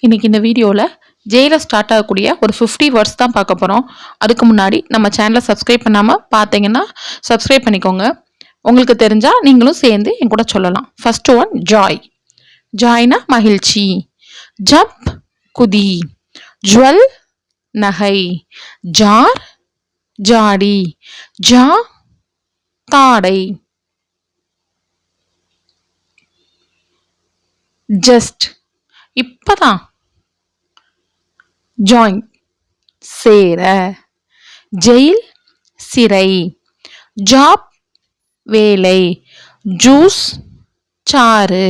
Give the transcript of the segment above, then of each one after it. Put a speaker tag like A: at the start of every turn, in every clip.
A: இன்னைக்கு இந்த வீடியோவில் ஜேயில் ஸ்டார்ட் ஆகக்கூடிய ஒரு 50 வேர்ட்ஸ் தான் பார்க்க போகிறோம். அதுக்கு முன்னாடி நம்ம சேனலை சப்ஸ்கிரைப் பண்ணாமல் பார்த்தீங்கன்னா சப்ஸ்கிரைப் பண்ணிக்கோங்க. உங்களுக்கு தெரிஞ்சால் நீங்களும் சேர்ந்து என் கூட சொல்லலாம். First one Joy. ஜாய்னா மகிழ்ச்சி. ஜம்ப் குதி. ஜுவல் நகை. ஜார் ஜாடி. ஜா தாடை. ஜஸ்ட் இப்பதான். ஜாயின் சேர. ஜெயில் சிறை. ஜாப் வேலை. ஜூஸ் சாறு.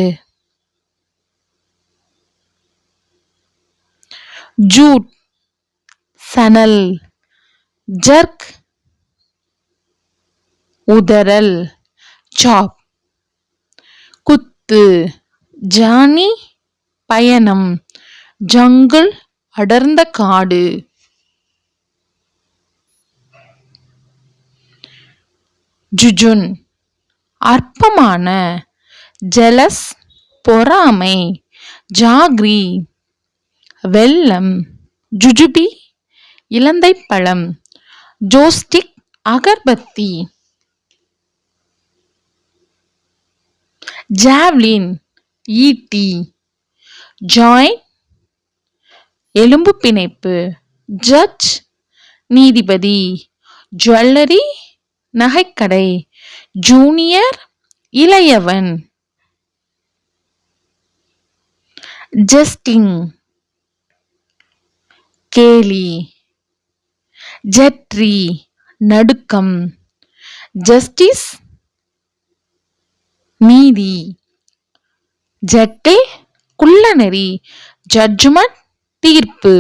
A: ஜூட் சணல். ஜர்க் உதறல். சாப் குத்து. ஜானி பயணம். ஜங்குள் அடர்ந்த காடு. ஜுஜுன் அற்பமான. ஜெலஸ் பொறாமை. ஜாக்ரி வெள்ளம். ஜுஜுபி இலந்தை பழம். ஜோஸ்டிக் அகர்பத்தி. ஜாவ்லின் ஈட்டி. ஜாயின் எலும்பு பிணைப்பு. ஜட்ஜ் நீதிபதி. ஜுவல்லரி நகைக்கடை. ஜூனியர் இளையவன். ஜஸ்டிங் கேலி. ஜட்ரி நடுக்கம். ஜஸ்டிஸ் நீதி. ஜட்டே குள்ளநெறி. ஜட்ஜ்மெண்ட் தீர்ப்பு.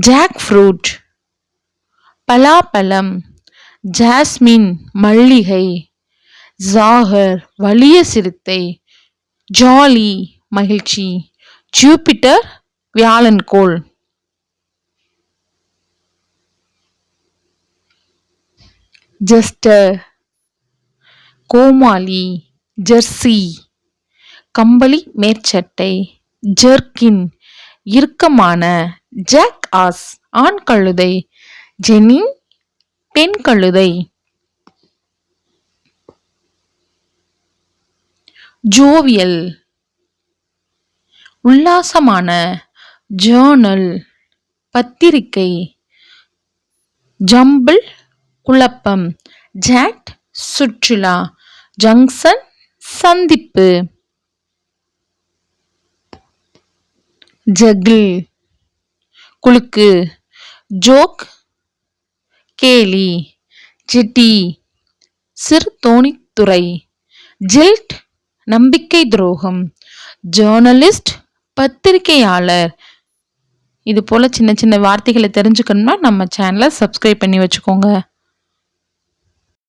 A: ஜாக் ஃப்ரூட் பலாப்பழம். ஜாஸ்மின் மல்லிகை. ஜாகர் வலிய சிறுத்தை. ஜாலி மகிழ்ச்சி. ஜூபிட்டர் வியாழன்கோள். ஜஸ்டர் கோமாளி. ஜெர்சி கம்பளி மேற்சட்டை. ஜெர்கின் இறுக்கமான. ஜாக் ஆஸ் ஆண் கழுதை. ஜெனி பெண் கழுதை. ஜோவியல் உல்லாசமான. ஜேர்னல் பத்திரிகை. ஜம்பிள் குழப்பம். ஜாட் சுற்றுலா. ஜங்ஷன் சந்திப்பு. ஜகிள் குலுக்கு. ஜோக் கேலி. ஜெட்டி சிறு தோணித்துறை. ஜில்ட் நம்பிக்கை துரோகம். ஜேர்னலிஸ்ட் பத்திரிகையாளர். இது போல சின்ன சின்ன வார்த்தைகளை தெரிஞ்சுக்கணும்னா நம்ம சேனலை சப்ஸ்கிரைப் பண்ணி வச்சுக்கோங்க.